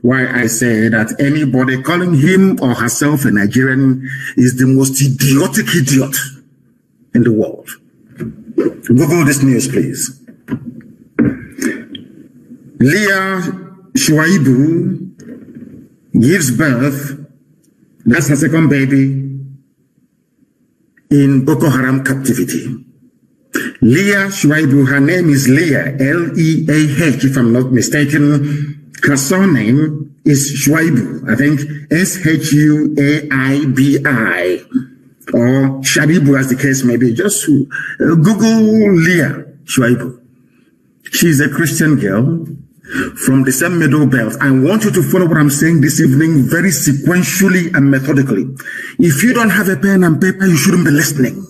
why I say that anybody calling him or herself a Nigerian is the most idiotic idiot in the world. Google this news, please. Leah Sharibu gives birth, that's her second baby, in Boko Haram captivity. Leah Sharibu, her name is Leah, L-E-A-H, if I'm not mistaken. Her surname is Sharibu, I think S-H-U-A-I-B-I, or Sharibu as the case may be. Just Google Leah Sharibu. She's a Christian girl from the same Middle Belt. I want you to follow what I'm saying this evening very sequentially and methodically. If you don't have a pen and paper, you shouldn't be listening.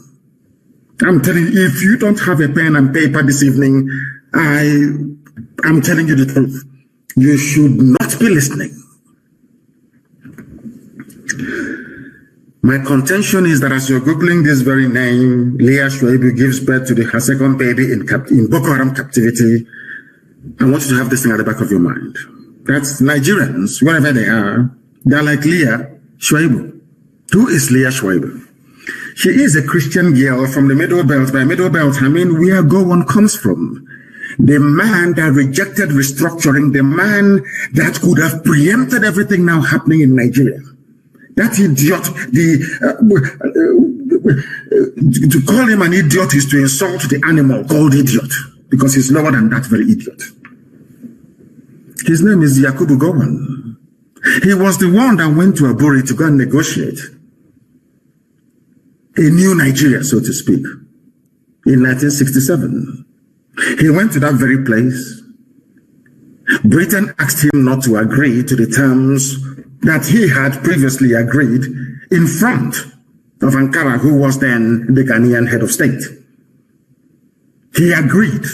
I'm telling you, if you don't have a pen and paper this evening, I'm telling you the truth. You should not be listening. My contention is that as you're Googling this very name, Leah Sharibu gives birth to her second baby in Boko Haram captivity. I want you to have this thing at the back of your mind. That's Nigerians, wherever they are, they're like Leah Sharibu. Who is Leah Sharibu? She is a Christian girl from the Middle Belt. By Middle Belt, I mean where Gowon comes from. The man that rejected restructuring, the man that could have preempted everything now happening in Nigeria. That idiot, to call him an idiot is to insult the animal called idiot, because he's lower than that very idiot. His name is Yakubu Gowon. He was the one that went to Aburi to go and negotiate a new Nigeria, so to speak, in 1967. He went to that very place. Britain asked him not to agree to the terms that he had previously agreed in front of Ankara, who was then the Ghanaian head of state. He agreed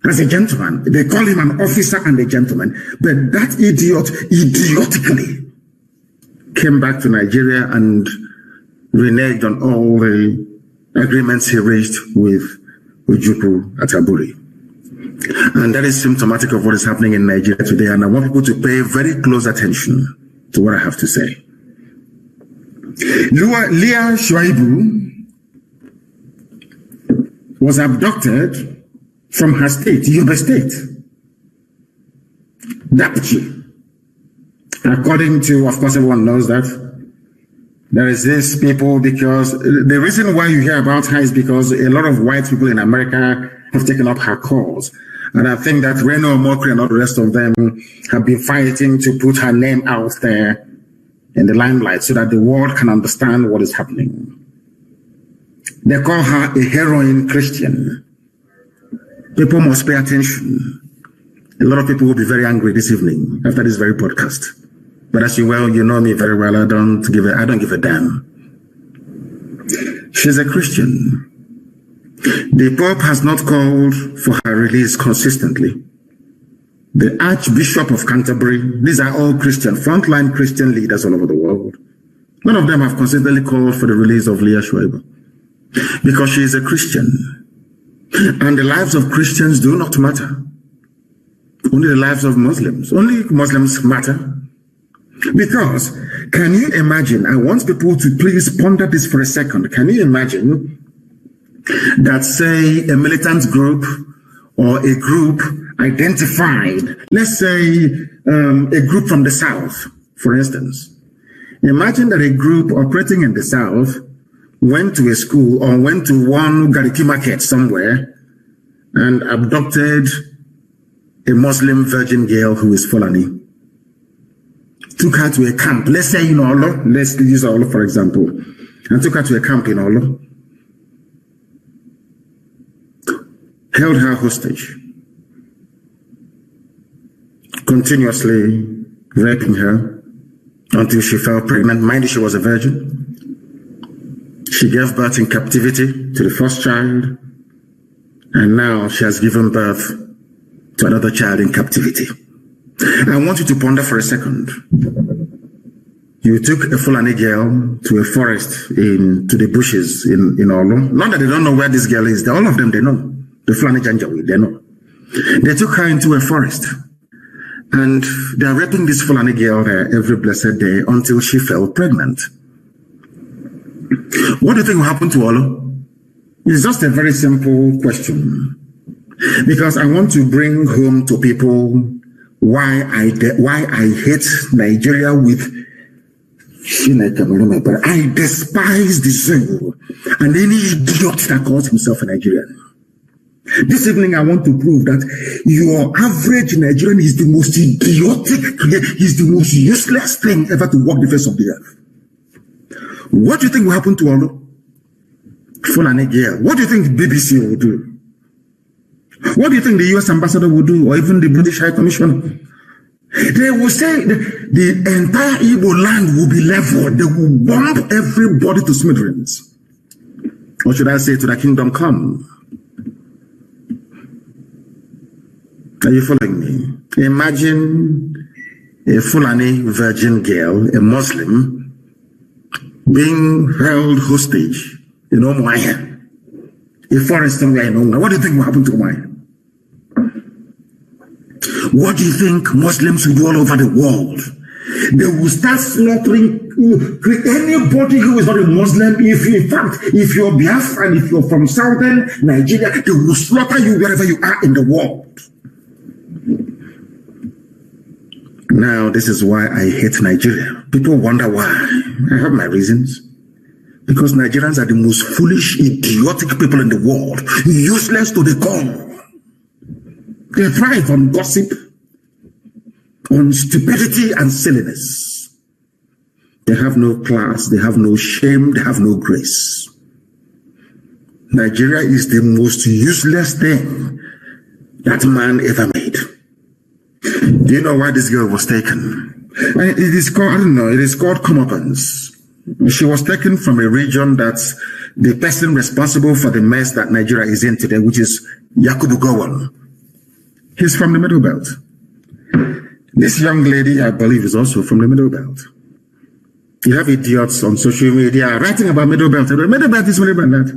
as a gentleman. They call him an officer and a gentleman. But that idiot idiotically came back to Nigeria and reneged on all the agreements he reached with Ojukwu at Aburi. And that is symptomatic of what is happening in Nigeria today. And I want people to pay very close attention to what I have to say. Leah Sharibu was abducted from her state, Yobe State, Dapchi. According to, of course, everyone knows that. There is this people, because the reason why you hear about her is because a lot of white people in America have taken up her cause. And I think that Reno, Mokri, and all the rest of them have been fighting to put her name out there in the limelight so that the world can understand what is happening. They call her a heroin Christian. People must pay attention. A lot of people will be very angry this evening after this very podcast. But as you know me very well, I don't give a damn. She's a Christian. The Pope has not called for her release consistently. The Archbishop of Canterbury, these are all Christian, frontline Christian leaders all over the world. None of them have consistently called for the release of Leah Sharibu because she is a Christian. And the lives of Christians do not matter. Only the lives of Muslims. Only Muslims matter. Because, can you imagine, I want people to please ponder this for a second. Can you imagine that, say, a militant group or a group identified, let's say a group from the South, for instance. Imagine that a group operating in the South went to a school or went to one Gariki market somewhere and abducted a Muslim virgin girl who is Fulani. Took her to a camp, let's say in Olo, let's use Olo for example, and took her to a camp in Olo, held her hostage, continuously raping her until she fell pregnant. Mind you, she was a virgin. She gave birth in captivity to the first child, and now she has given birth to another child in captivity. I want you to ponder for a second. You took a Fulani girl to a forest to the bushes in Olo. Not that they don't know where this girl is. All of them, they know. The Fulani Janjaweed, they know. They took her into a forest. And they are raping this Fulani girl there every blessed day until she fell pregnant. What do you think will happen to Olo? It's just a very simple question. Because I want to bring home to people why I hate Nigeria with but I despise the soul and any idiot that calls himself a Nigerian. This evening I want to prove that your average Nigerian is the most idiotic, is the most useless thing ever to walk the face of the earth. What do you think will happen to Olo? Fulani girl. What do you think the BBC will do? What do you think the US ambassador will do, or even the British High Commissioner? They will say the entire Igbo land will be leveled. They will bomb everybody to smithereens. Or should I say, to the kingdom come? Are you following me? Imagine a Fulani virgin girl, a Muslim, being held hostage in Omaya, a forest somewhere in Omaya. What do you think will happen to Omaya? What do you think Muslims will do all over the world? They will start slaughtering anybody who is not a Muslim. If you're Biafran, if you're from southern Nigeria, they will slaughter you wherever you are in the world. Now, this is why I hate Nigeria. People wonder why. I have my reasons. Because Nigerians are the most foolish, idiotic people in the world. Useless to the core. They thrive on gossip, on stupidity and silliness. They have no class, they have no shame, they have no grace. Nigeria is the most useless thing that man ever made. Do you know why this girl was taken? It is called, I don't know, it is called comeuppance. She was taken from a region that's the person responsible for the mess that Nigeria is in today, which is Yakubu Gowon. He's from the Middle Belt. This young lady, I believe, is also from the Middle Belt. You have idiots on social media writing about Middle Belt. Middle Belt is Middle Belt.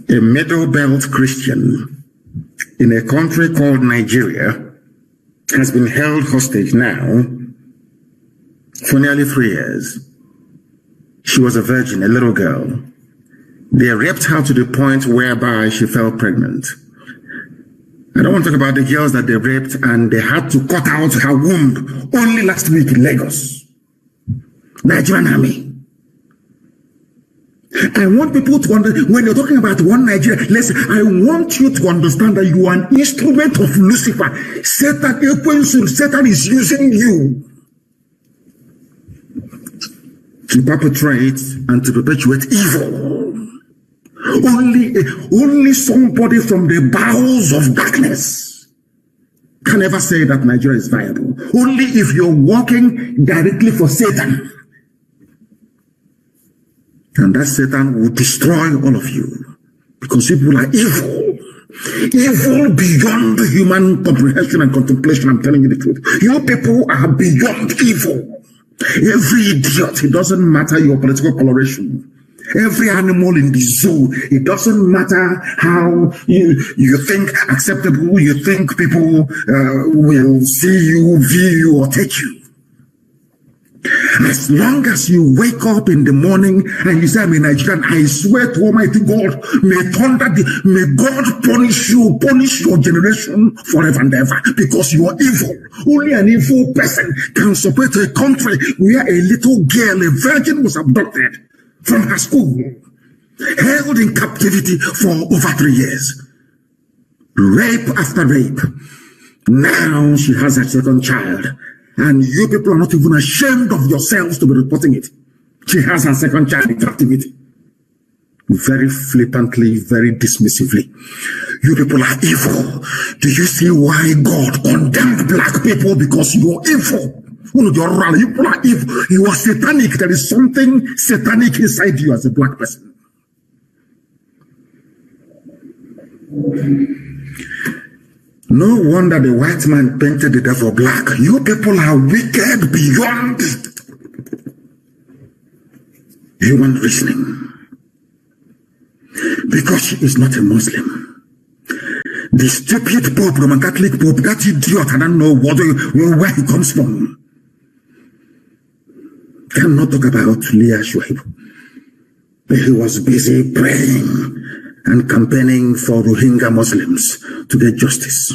A Middle Belt Christian in a country called Nigeria has been held hostage now for nearly 3 years. She was a virgin, a little girl. They raped her to the point whereby she fell pregnant. I don't want to talk about the girls that they raped and they had to cut out her womb only last week in Lagos. Nigerian army. I want people to understand, when you're talking about one Nigeria, listen, I want you to understand that you are an instrument of Lucifer. Satan is using you to perpetrate and to perpetuate evil. Only somebody from the bowels of darkness can ever say that Nigeria is viable. Only if you're working directly for Satan. And that Satan will destroy all of you. Because people are evil. Evil beyond human comprehension and contemplation. I'm telling you the truth. You people are beyond evil. Every idiot, it doesn't matter your political coloration. Every animal in the zoo, it doesn't matter how you think acceptable, you think people will see you, view you, or take you. As long as you wake up in the morning and you say, I'm a Nigerian, I swear to Almighty God, may God punish you, punish your generation forever and ever, because you are evil. Only an evil person can support a country where a little girl, a virgin, was abducted from her school, held in captivity for over 3 years. Rape after rape. Now she has her second child. And you people are not even ashamed of yourselves to be reporting it. She has her second child in captivity. Very flippantly, very dismissively. You people are evil. Do you see why God condemned black people? Because you are evil. You people are evil. You are satanic. There is something satanic inside you as a black person. No wonder the white man painted the devil black. You people are wicked beyond human reasoning. Because she is not a Muslim. The stupid Pope, Roman Catholic Pope, that idiot, I don't know where he comes from. Cannot talk about Leah Sharibu. He was busy praying and campaigning for Rohingya Muslims to get justice.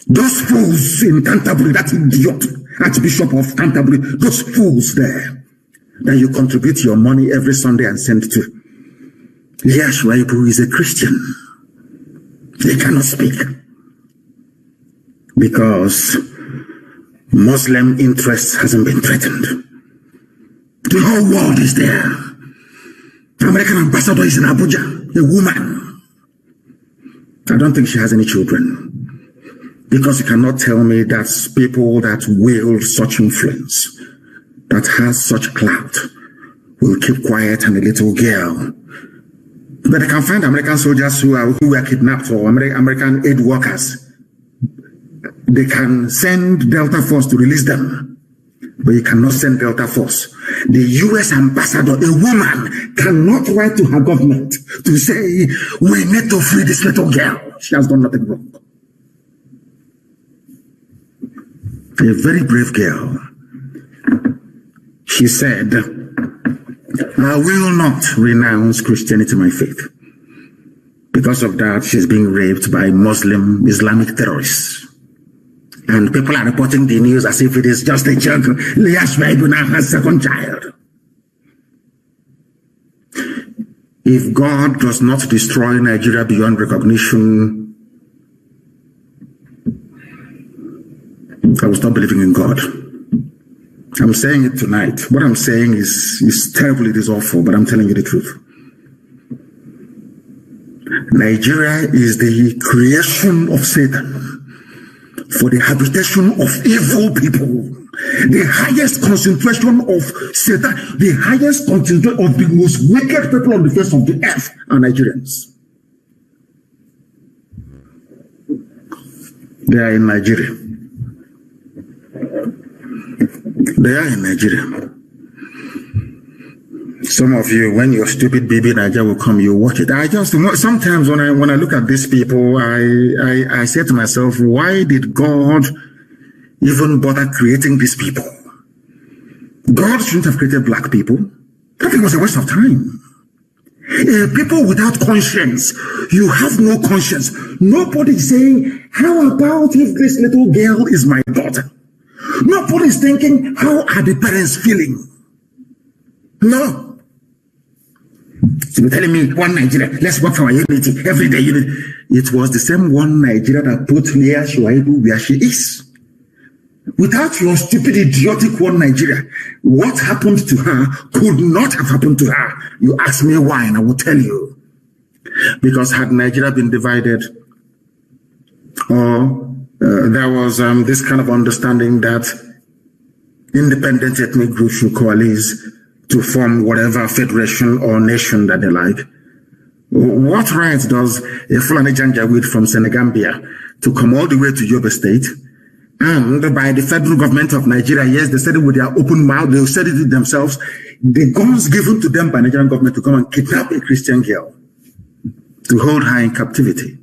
Those fools in Canterbury, that idiot, Archbishop of Canterbury, those fools there, that you contribute your money every Sunday and send to. Leah Sharibu is a Christian. They cannot speak because Muslim interest hasn't been threatened. The whole world is there. The American ambassador is in Abuja, a woman. I don't think she has any children. Because you cannot tell me that people that wield such influence, that has such clout, will keep quiet and a little girl. But they can find American soldiers who were kidnapped or American aid workers. They can send Delta Force to release them. But you cannot send Delta Force. The U.S. ambassador, a woman, cannot write to her government to say, we need to free this little girl. She has done nothing wrong. A very brave girl. She said, I will not renounce Christianity, my faith. Because of that, she's being raped by Muslim Islamic terrorists. And people are reporting the news as if it is just a joke. Leah Sharibu now has a second child. If God does not destroy Nigeria beyond recognition, I will stop believing in God. I'm saying it tonight. What I'm saying is terrible, it is awful, but I'm telling you the truth. Nigeria is the creation of Satan for the habitation of evil people. The highest concentration of Satan, the highest concentration of the most wicked people on the face of the earth are Nigerians. They are in Nigeria. They are in Nigeria. Some of you, when your stupid baby Nigeria will come, you watch it. Sometimes when I look at these people, I say to myself, why did God even bother creating these people? God shouldn't have created black people. That thing was a waste of time. People without conscience, you have no conscience. Nobody is saying, how about if this little girl is my daughter? Nobody is thinking, how are the parents feeling? No. So you're telling me one Nigeria, let's work for our unity, everyday unity. It was the same one Nigeria that put Leah Sharibu where she is. Without your stupid, idiotic one Nigeria, what happened to her could not have happened to her. You ask me why, and I will tell you. Because had Nigeria been divided, or there was this kind of understanding that independent ethnic groups should coalesce to form whatever federation or nation that they like. What right does a Fulani Janjaweed from Senegambia to come all the way to Yobe State, and by the federal government of Nigeria, yes, they said it with their open mouth, they said it themselves, the guns given to them by Nigerian government to come and kidnap a Christian girl, to hold her in captivity,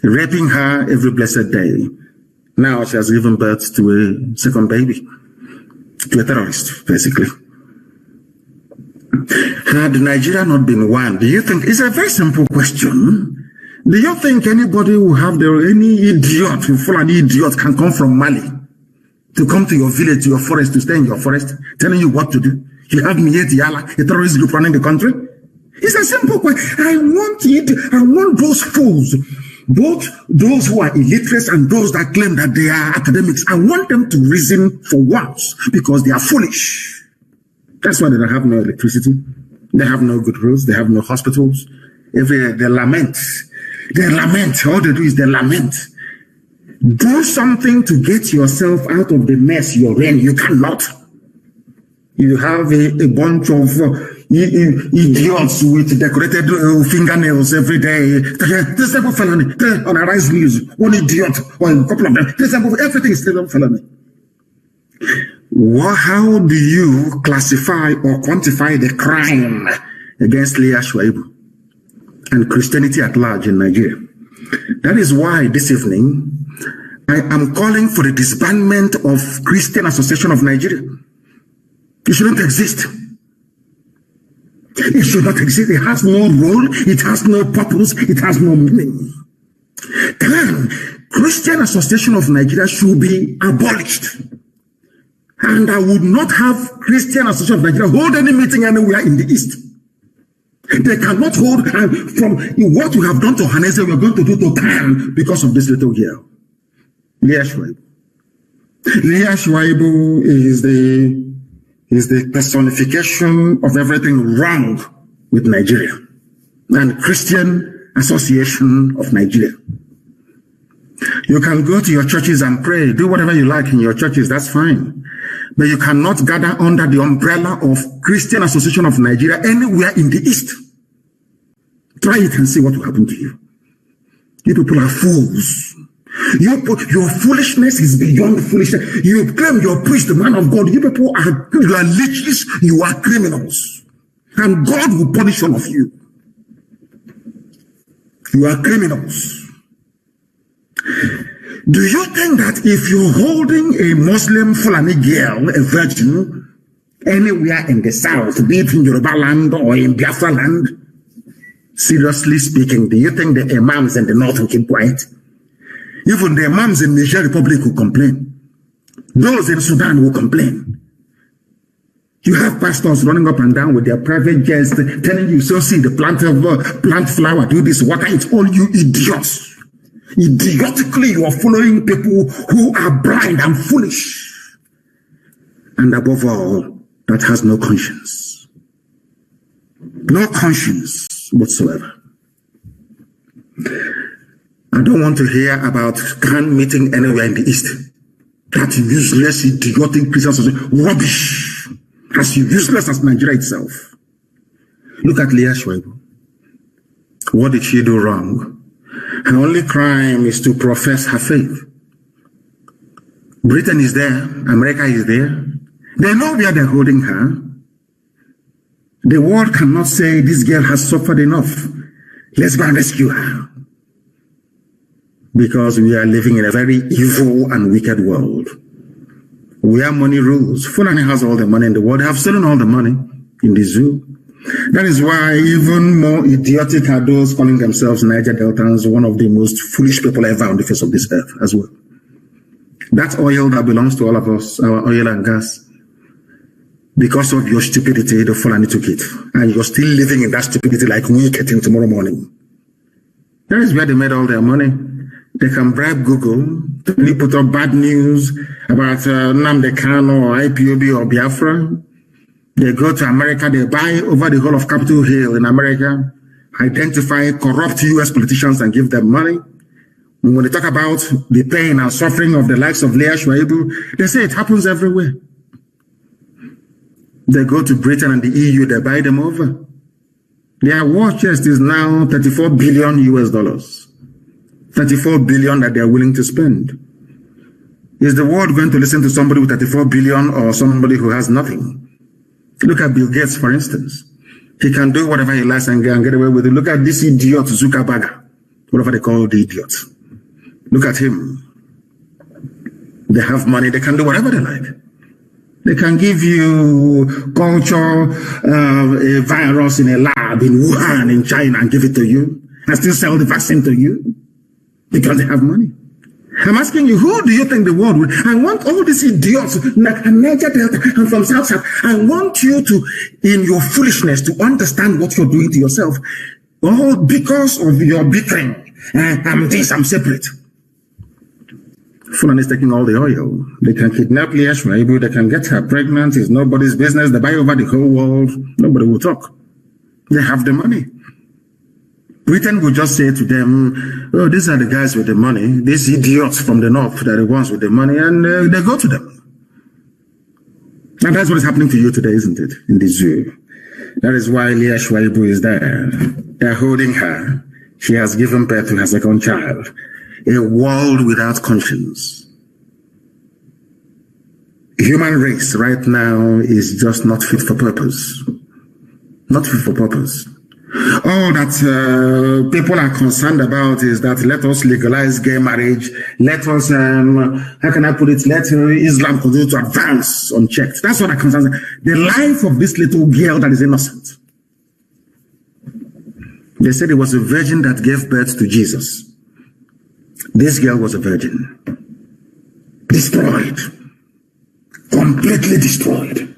raping her every blessed day. Now she has given birth to a second baby, to a terrorist, basically. Had Nigeria not been one, do you think, it's a very simple question. Do you think anybody will have any idiot, Fulani idiot can come from Mali to come to your village, to your forest, to stay in your forest, telling you what to do? You have Mieti Yala, a terrorist group running the country? It's a simple question. I want those fools, both those who are illiterate and those that claim that they are academics, I want them to reason for once because they are foolish. That's why they don't have no electricity. They have no good roads. They have no hospitals. They lament. They lament. All they do is they lament. Do something to get yourself out of the mess you're in. You cannot. You have a bunch of idiots with decorated fingernails every day. This type of felony. On Arise News, one idiot or a couple of them. This type of everything is still felony. How do you classify or quantify the crime against Leah Sharibu and Christianity at large in Nigeria? That is why this evening, I am calling for the disbandment of Christian Association of Nigeria. It shouldn't exist. It should not exist. It has no role. It has no purpose. It has no meaning. Christian Association of Nigeria should be abolished. And I would not have Christian Association of Nigeria hold any meeting anywhere in the East. They cannot hold, from what we have done to Hanese, we are going to do to Khan because of this little girl. Leah Sharibu. Leah Sharibu is the personification of everything wrong with Nigeria and Christian Association of Nigeria. You can go to your churches and pray, do whatever you like in your churches, that's fine. But you cannot gather under the umbrella of Christian Association of Nigeria anywhere in the East. Try it and see what will happen to you. You people are fools. Your foolishness is beyond foolishness. You claim you're priest, the man of God. You people are leeches, you are criminals. And God will punish all of you. You are criminals. Do you think that if you're holding a Muslim Fulani girl, a virgin, anywhere in the south, be it in Yoruba land or in Biafra land, seriously speaking, do you think the imams in the north will keep quiet? Even the imams in the Niger Republic will complain. Those in Sudan will complain. You have pastors running up and down with their private jets telling you, so see the plant flower, do this, water, it's all you idiots. Idiotically, you are following people who are blind and foolish. And above all, that has no conscience. No conscience whatsoever. I don't want to hear about Khan meeting anywhere in the East. That useless, idiotic Christian rubbish. As useless as Nigeria itself. Look at Leah Sharibu. What did she do wrong? Her only crime is to profess her faith. Britain is there. America is there. They know where they're holding her. The world cannot say this girl has suffered enough. Let's go and rescue her. Because we are living in a very evil and wicked world. Where money rules. Fulani has all the money in the world. They have stolen all the money in the zoo. That is why even more idiotic are those calling themselves Niger Deltans, one of the most foolish people ever on the face of this earth as well. That oil that belongs to all of us, our oil and gas, because of your stupidity, the Fulani took it. And you're still living in that stupidity like we get in tomorrow morning. That is where they made all their money. They can bribe Google to put up bad news about Nnamdi Kanu or IPOB or Biafra. They go to America, they buy over the whole of Capitol Hill in America, identify corrupt US politicians and give them money. And when they talk about the pain and suffering of the likes of Leah Sharibu, they say it happens everywhere. They go to Britain and the EU, they buy them over. Their war chest is now $34 billion US. 34 billion that they are willing to spend. Is the world going to listen to somebody with 34 billion or somebody who has nothing? Look at Bill Gates, for instance. He can do whatever he likes and get away with it. Look at this idiot Zuckerberg, whatever they call the idiot. Look at him. They have money. They can do whatever they like. They can give you culture, a virus in a lab in Wuhan in China and give it to you and still sell the vaccine to you because they have money. I'm asking you, who do you think the world will? I want all these idiots, and Niger Delta, and from South. I want you to, in your foolishness, to understand what you're doing to yourself. Oh, because of your bickering. I'm this, I'm separate. Fulani is taking all the oil. They can kidnap Leah Sharibu, they can get her pregnant. It's nobody's business. They buy over the whole world. Nobody will talk. They have the money. Britain will just say to them, oh, these are the guys with the money. These idiots from the north are the ones with the money, and they go to them. And that's what is happening to you today, isn't it? In the zoo. That is why Leah Sharibu is there. They're holding her. She has given birth to her second child. A world without conscience. Human race right now is just not fit for purpose. Not fit for purpose. All that people are concerned about is that let us legalize gay marriage. Let us, how can I put it? Let Islam continue to advance unchecked. That's what I'm concerned. The life of this little girl that is innocent. They said it was a virgin that gave birth to Jesus. This girl was a virgin. Destroyed. Completely destroyed.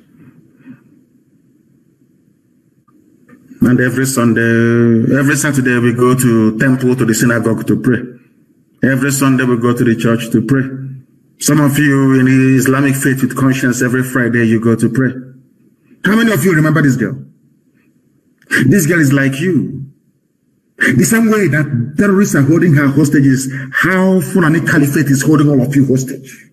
And every Sunday, every Saturday we go to temple, to the synagogue to pray. Every Sunday we go to the church to pray. Some of you in the Islamic faith with conscience, every Friday you go to pray. How many of you remember this girl? This girl is like you. The same way that terrorists are holding her hostages, how Fulani Caliphate is holding all of you hostage.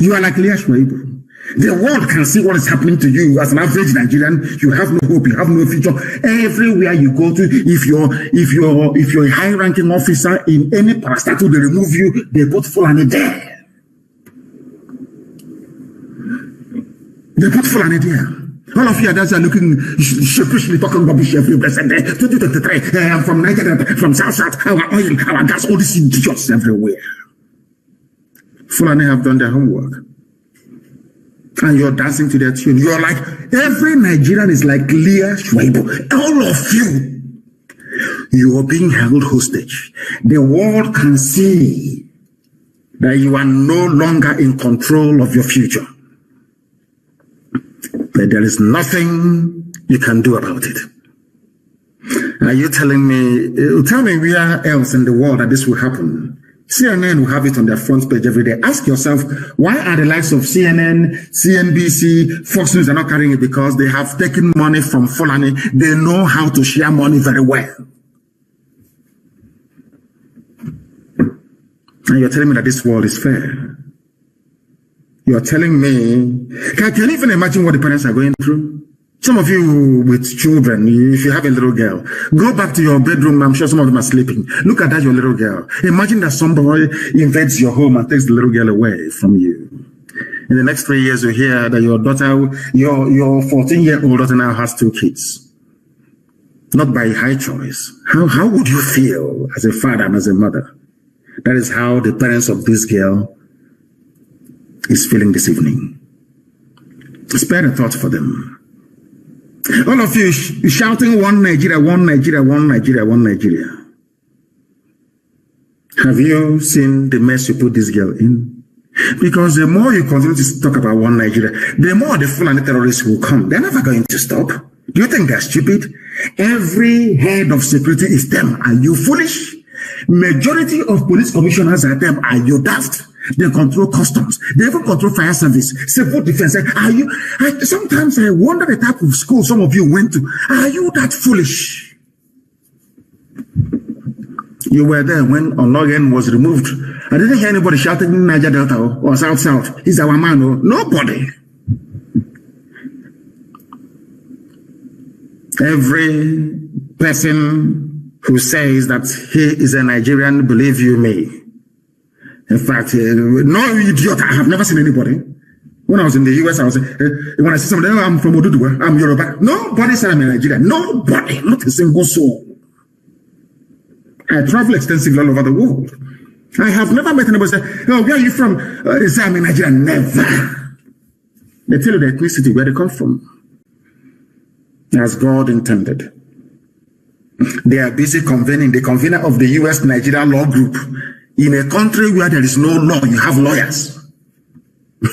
You are like Leah Sharibu. The world can see what is happening to you as an average Nigerian. You have no hope, you have no future. Everywhere you go to, if you're a high-ranking officer in any parastatal, they remove you, they put Fulani there. They put Fulani there. All of you are looking sheepishly talking rubbish every blessed day. 2023, I'm from Nigeria, from South, our oil, our gas, all these idiots everywhere. Fulani have done their homework. And you're dancing to their tune. You're like, every Nigerian is like Leah Sharibu. All of you. You are being held hostage. The world can see that you are no longer in control of your future. But there is nothing you can do about it. Are you telling me, tell me where else in the world that this will happen? CNN will have it on their front page every day. Ask yourself, why are the likes of CNN, CNBC, Fox News are not carrying it? Because they have taken money from Fulani. They know how to share money very well. And you're telling me that this world is fair. You're telling me, can you even imagine what the parents are going through? Some of you with children, if you have a little girl, go back to your bedroom. I'm sure some of them are sleeping. Look at that, your little girl. Imagine that somebody invades your home and takes the little girl away from you. In the next 3 years, you hear that your daughter, your 14-year-old daughter now has 2 kids. Not by high choice. How would you feel as a father and as a mother? That is how the parents of this girl is feeling this evening. Spare a thought for them. All of you shouting one Nigeria, one Nigeria, one Nigeria, one Nigeria. Have you seen the mess you put this girl in? Because the more you continue to talk about one Nigeria, the more the Fulani terrorists will come. They're never going to stop. Do you think they're stupid? Every head of security is them. Are you foolish? Majority of police commissioners are them. Are you daft? They control customs. They even control fire service, civil defense. Sometimes I wonder the type of school some of you went to. Are you that foolish? You were there when Onogen was removed. I didn't hear anybody shouting in Niger Delta or South. He's our man. Or nobody. Every person who says that he is a Nigerian, believe you me. In fact, no idiot, I have never seen anybody. When I was in the US, I was when I see somebody, oh, I'm from Oduduwa, I'm Yoruba. Nobody said I'm a Nigerian. Nobody, not a single soul. I travel extensively all over the world. I have never met anybody say, oh, where are you from? They say I'm a Nigerian. Never. They tell you the ethnicity, where they come from. As God intended. They are busy convening, the convener of the US Nigeria Law Group. In a country where there is no law, you have lawyers.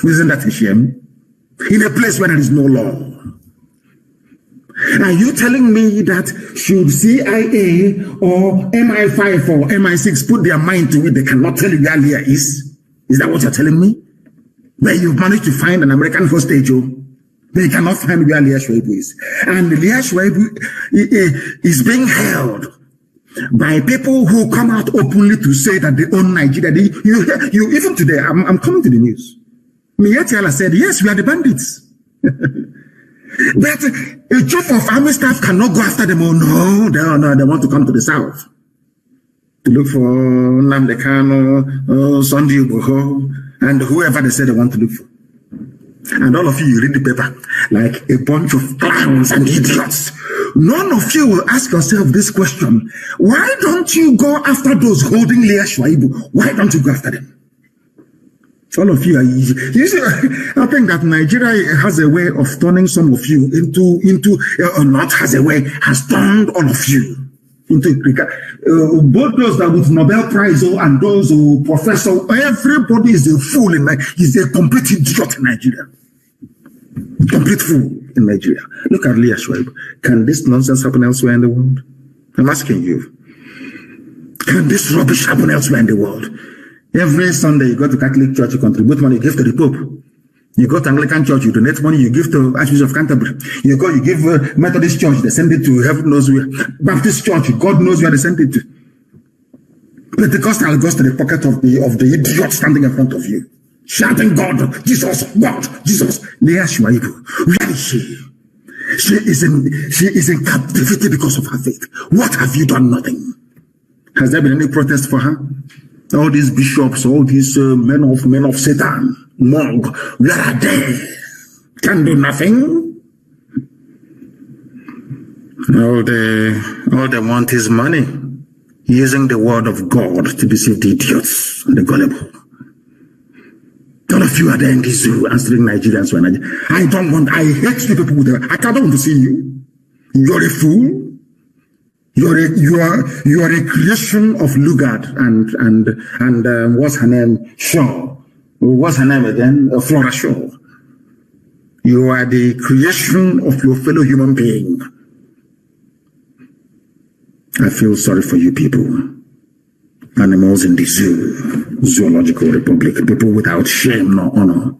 Isn't that a shame? In a place where there is no law. Are you telling me that should CIA or MI5 or MI6 put their mind to it, they cannot tell you where Leah is? Is that what you're telling me? Where you've managed to find an American hostage, they cannot find where Leah Sharibu is. And Leah Sharibu is being held by people who come out openly to say that they own Nigeria. You even today, I'm coming to the news. Miyetiala said, yes, we are the bandits. But a chief of army staff cannot go after them. Oh, no, they want to come to the south. To look for Nnamdi Kanu, Sunday Boko, and whoever they say they want to look for. And all of you read the paper like a bunch of clowns and idiots None of you will ask yourself this question. Why don't you go after those holding Leah Sharibu? Why don't you go after them? All of you are easy. You see, I think that Nigeria has a way of turning some of you has turned all of you into both those that with Nobel Prize and those who professor. Everybody is a fool is a complete idiot in Nigeria. Complete fool in Nigeria. Look at Leah Sharibu. Can this nonsense happen elsewhere in the world? I'm asking you. Can this rubbish happen elsewhere in the world? Every Sunday, you go to Catholic Church, you contribute money, you give to the Pope. You go to Anglican Church, you donate money, you give to Archbishop of Canterbury. You give Methodist Church, they send it to heaven knows where. Baptist Church, God knows where they send it to. Pentecostal goes to the pocket of the idiot standing in front of you, shouting, God, Jesus, God, Jesus. Leah Sharibu, where is she? She is in captivity because of her faith. What have you done? Nothing. Has there been any protest for her? All these bishops, all these men of Satan, Mog, where are they? Can do nothing. All they want is money, using the word of God to deceive the idiots and the gullible. All of you are there in the zoo answering Nigerians. I hate you people with I don't want to see you. You're a fool. You are a creation of Lugard and what's her name? Shaw. What's her name again? Flora Shaw. You are the creation of your fellow human being. I feel sorry for you people. Animals in the zoo, zoological republic, people without shame nor honor.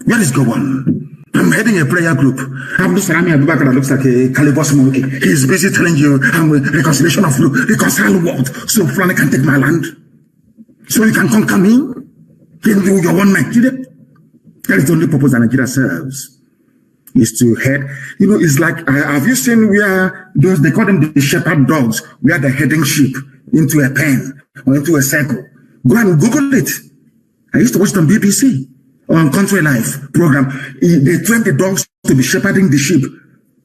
Where is Gowon? I'm heading a prayer group. Abdul Salami Abubakar looks like a caliber monkey. He's busy telling you I'm with reconciliation of reconcile world. So Fulani can take my land. So you can conquer me. Then you one Nigeria. That is the only purpose that Nigeria serves. Is to head. You know, it's like, have you seen where those, they call them the shepherd dogs, where they're heading sheep into a pen or into a circle. Go and Google it. I used to watch it on BBC. On Country Life program, they train the dogs to be shepherding the sheep.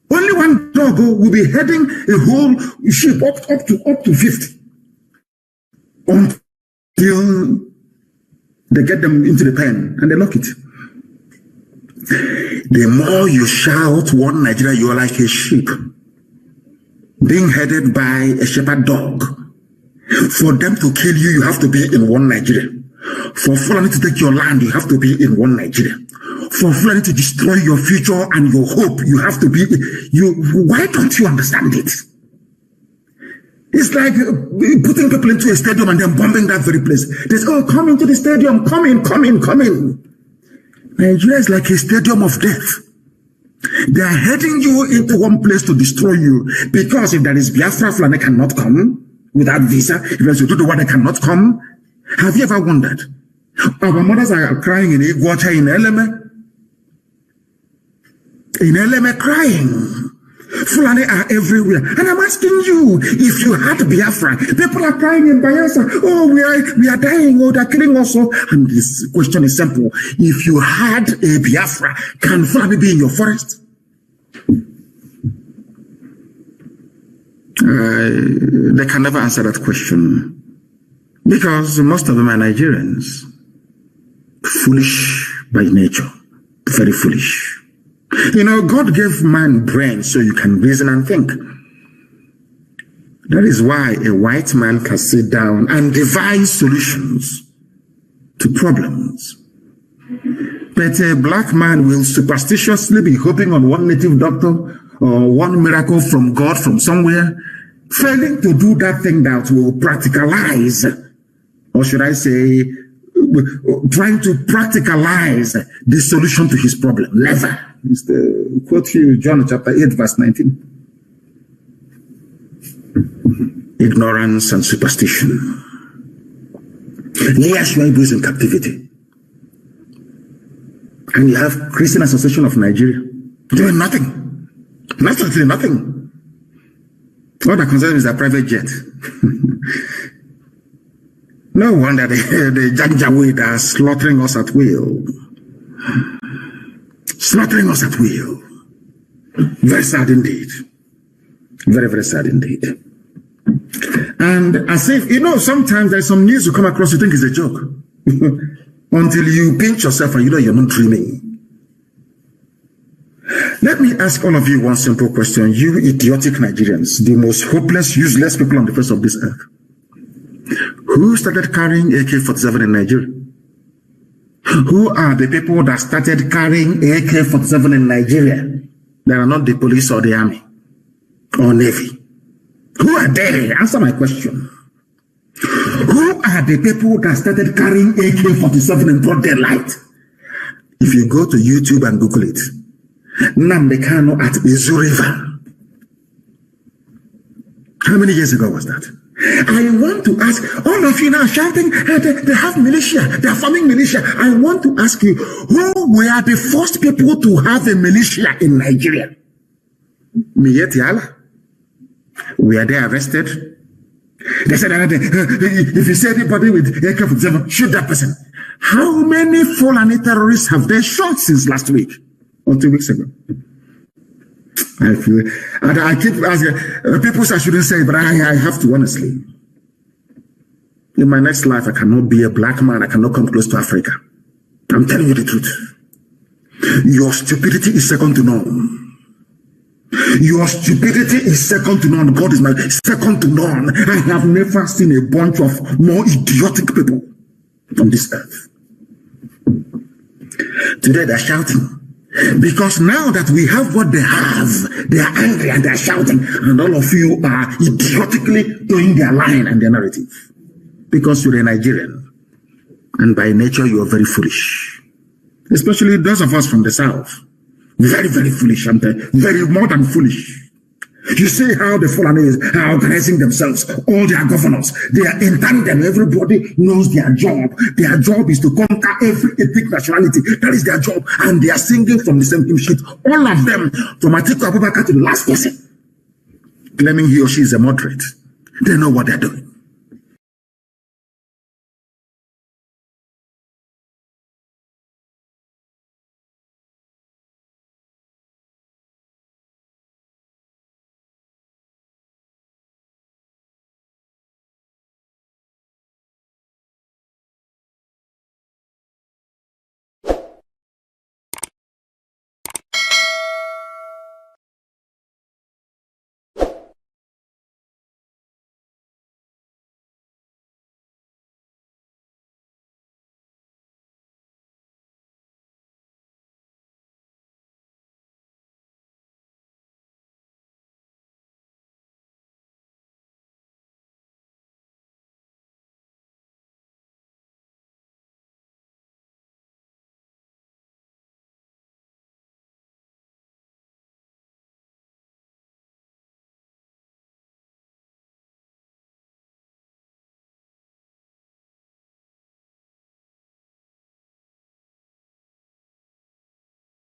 Only one dog will be heading a whole sheep up to 50 until they get them into the pen and they lock it. The more you shout one Nigeria, you are like a sheep being headed by a shepherd dog. For them to kill you, you have to be in one Nigeria. For Fulani to take your land, you have to be in one Nigeria. For Fulani to destroy your future and your hope, you have to be. Why don't you understand it? It's like putting people into a stadium and then bombing that very place. They say, oh, come into the stadium, come in. Nigeria is like a stadium of death. They are heading you into one place to destroy you. Because if there is Biafra, Fulani cannot come without visa. If there's a Tutu, they cannot come. Have you ever wondered? Our mothers are crying in Iguacha, in Eleme. In Eleme, crying. Fulani are everywhere. And I'm asking you, if you had Biafra, people are crying in Bayelsa. Oh, we are dying. Oh, they're killing us. And this question is simple. If you had a Biafra, can Fulani be in your forest? They can never answer that question. Because most of them are Nigerians. Foolish by nature. Very foolish. You know, God gave man brain so you can reason and think. That is why a white man can sit down and devise solutions to problems. But a black man will superstitiously be hoping on one native doctor or one miracle from God from somewhere, failing to do that thing that will practicalize, or should I say, trying to practicalize the solution to his problem. Never. It's the quote you, John chapter 8, verse 19. Ignorance and superstition. Leah Sharibu is in captivity. And you have Christian Association of Nigeria doing nothing. Absolutely nothing. All that concerns is a private jet. No wonder the Janjaweed are slaughtering us at will. Slaughtering us at will. Very sad indeed. Very, very sad indeed. And as if, sometimes there's some news you come across, you think it's a joke. Until you pinch yourself and you know you're not dreaming. Let me ask all of you one simple question. You idiotic Nigerians, the most hopeless, useless people on the face of this earth. Who started carrying AK-47 in Nigeria? Who are the people that started carrying AK-47 in Nigeria? They are not the police or the army or navy. Who are they? Answer my question. Who are the people that started carrying AK-47 in broad daylight? If you go to YouTube and Google it, Nnamdi Kanu at Izu River. How many years ago was that? I want to ask all of you now shouting, they have militia, they are forming militia. I want to ask you, who were the first people to have a militia in Nigeria? Miyeti Allah. Were they arrested? They said, if you see anybody with AK-47, shoot that person. How many Fulani terrorists have they shot since last week? Or 2 weeks ago? I keep asking, people say I shouldn't say, but I have to, honestly. In my next life, I cannot be a black man. I cannot come close to Africa. I'm telling you the truth. Your stupidity is second to none. Your stupidity is second to none. God is my second to none. I have never seen a bunch of more idiotic people on this earth. Today they're shouting. Because now that we have what they have, they are angry and they're shouting, and all of you are idiotically doing their line and their narrative. Because you're a Nigerian, and by nature you are very foolish. Especially those of us from the South. Very, very foolish, and very more than foolish. You see how the Fulani are organizing themselves, all their governors, they are in tandem. Everybody knows their job. Their job is to conquer every ethnic nationality. That is their job. And they are singing from the same hymn sheet. All of them, from Atiku Abubakar to the last person, claiming he or she is a moderate. They know what they're doing.